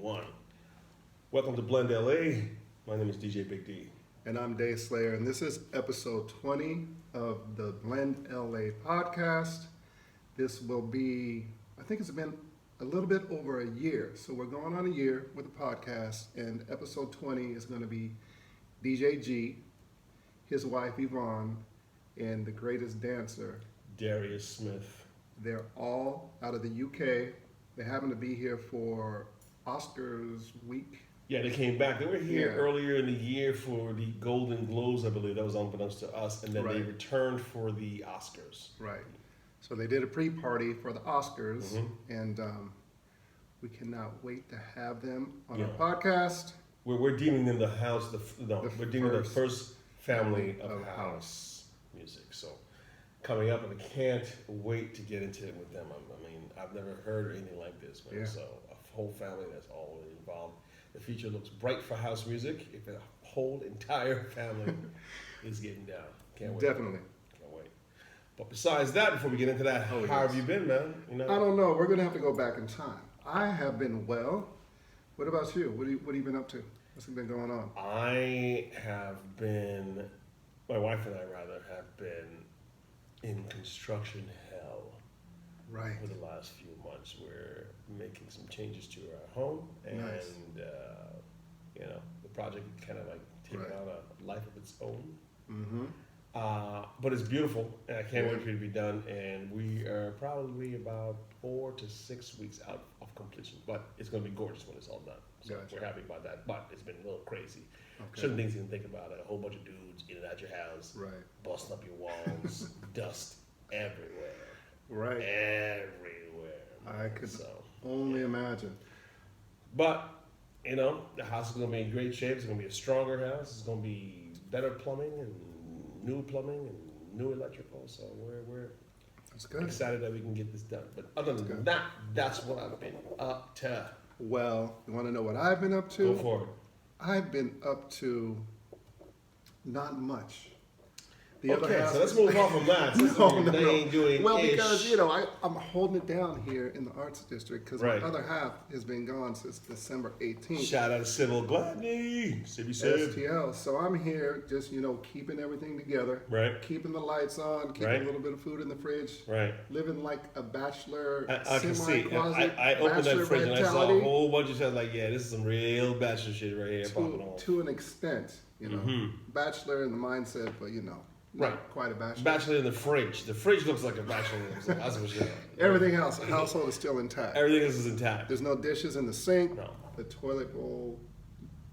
one. Welcome to Blend LA. My name is DJ Big D. And I'm Dayslayer, and this is episode 20 of the Blend LA podcast. This will be, I think it's been a little bit over a year. So we're going on a year with the podcast, and episode 20 is going to be DJ G, his wife Yvonne, and the greatest dancer, Darius Smith. They're all out of the UK. They happen to be here for Oscars week. Yeah, they came back. They were here Yeah. earlier in the year for the Golden Globes, I believe. That was unbeknownst to us. And then they Right. returned for the Oscars. Right. So they did a pre-party for the Oscars, and we cannot wait to have them on our podcast. We're deeming them the house, we're deeming them the first first family of of house music. So coming up, and I can't wait to get into it with them. I mean, I've never heard anything like this, man. Yeah. So a whole family that's all involved. The future looks bright for house music if the whole entire family is getting down. Can't wait. Definitely. Can't wait. But besides that, before we get into that, Oh, how yes. have you been, man? You know? I don't know. We're going to have to go back in time. I have been well. What about you? What have you been up to? What's been going on? I have been, my wife and I rather, have been in construction hell Right. for the last few months. We're making some changes to our home, and Nice. the project kind of like taking Right. on a life of its own. Mm-hmm. But it's beautiful, and I can't wait for it to be done. And we are probably about 4 to 6 weeks out of completion, but it's going to be gorgeous when it's all done. So Gotcha. we're happy about that. But it's been a little crazy. Okay. Certain things you can think about it. A whole bunch of dudes in and out your house, Right. busting up your walls, dust everywhere, Right. everywhere. I could So, only imagine. but the house is going to be in great shape. It's going to be a stronger house. It's going to be better plumbing and new plumbing and new electrical. So we're That's good. excited that we can get this done. But other than good. that, that's what I've been up to. Well, you want to know what I've been up to? Go for it. I've been up to not much. The other Okay, half so let's is- move on from that. Since No, no, they no. ain't doing Well, ish. because I'm holding it down here in the arts district because Right. my other half has been gone since December 18th. Shout out to Civil Gladney, Civvy Civ. STL. So I'm here just keeping everything together, Right, keeping the lights on, keeping Right. a little bit of food in the fridge, right. living like a bachelor, I can see. semi-quasi I opened that bachelor fridge and I saw a mentality whole bunch of stuff like, yeah, this is some real bachelor shit right here popping off. to an extent, bachelor in the mindset, but not Right. quite a bachelor. Bachelor in the fridge. The fridge looks like a bachelor room. So that's for sure. Everything else, the household is still intact. Everything else is intact. There's no dishes in the sink. No. The toilet bowl,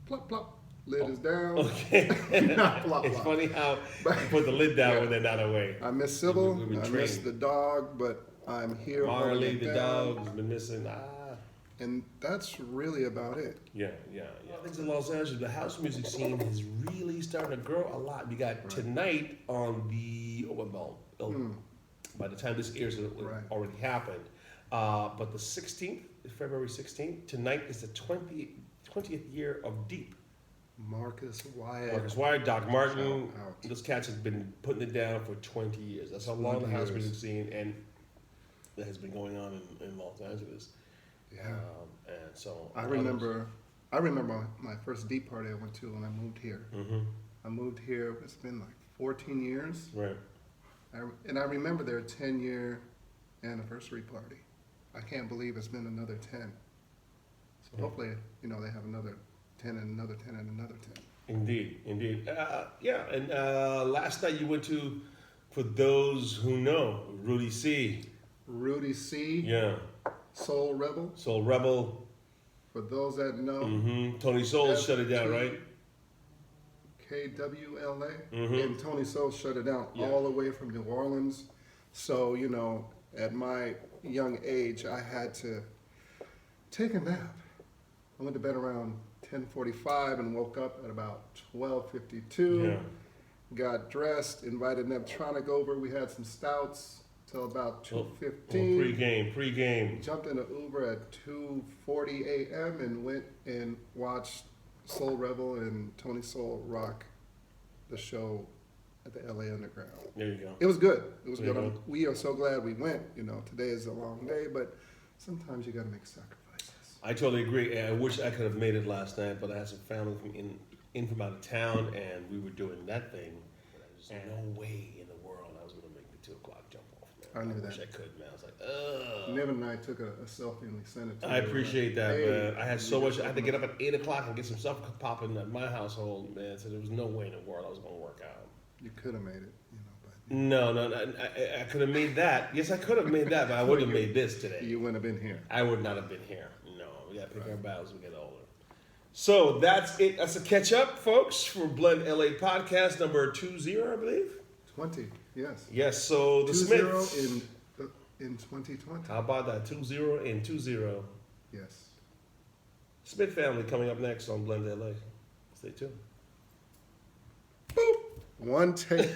plop plop, lid is down. Okay. Not plop It's plop. funny how you put the lid down Yeah. when they're not away. I miss Sybil. We've been I miss trained. the dog, but I'm here. holding Marley, it the down, dog, has been missing. and that's really about it. Yeah. Things in Los Angeles, the house music scene is really starting to grow a lot. We got tonight on the by the time this airs, it Right. already happened. But the 16th, February 16th, tonight is the 20th year of Deep. Marcus Wyatt. Marcus Wyatt, Doc Martin, Shout out. those cats have been putting it down for 20 years. That's how long the 20 house years. music scene and that has been going on in Los Angeles. Yeah. And so I remember my first deep party I went to when I moved here. Mm-hmm. I moved here. It's been like 14 years, Right. and I remember their 10-year anniversary party. I can't believe it's been another 10. So Yeah. hopefully, they have another 10 and another 10 and another 10. Indeed. And last night you went to, for those who know, Rudy C. Rudy C. Yeah. Soul Rebel. Soul Rebel. For those that know, Tony Soul shut it down, right? KWLA. Mhm. And Tony Soul shut it down Yeah. all the way from New Orleans. So, at my young age, I had to take a nap. I went to bed around 10:45 and woke up at about 12:52. Yeah. Got dressed, invited Nebtronic over. We had some stouts till about Oh, 2:15. Pre-game. Jumped in an Uber at 2:40 a.m. and went and watched Soul Rebel and Tony Soul rock the show at the LA Underground. There you go. It was good. It was There you good. go. We are so glad we went. Today is a long day, but sometimes you got to make sacrifices. I totally agree. And I wish I could have made it last night, but I had some family from out of town, and we were doing that thing. There's no way in the world I was going to make the 2 o'clock jump off, man. I knew wish that. I could, man. I was like, ugh. Nevin and I took a selfie and we sent it to I you. appreciate that, Hey, man. I had so we much. did I had to so get up much. at 8 o'clock and get some stuff popping at my household, man. So there was no way in the world I was going to work out. You could have made it, you know, but No. I could have made that. Yes, I could have made that, but I wouldn't have made this today. you wouldn't have been here. I would not have been here. No, we got to pick our battles as we get older. So that's it. That's a catch up, folks, for Blend LA podcast number 20, I believe. 20, yes. Yes. So the 2-0 Smiths. in 2020. How about that? 2-0 and 2-0. Yes. Smith family coming up next on Blend LA. Stay tuned. Boop. One take.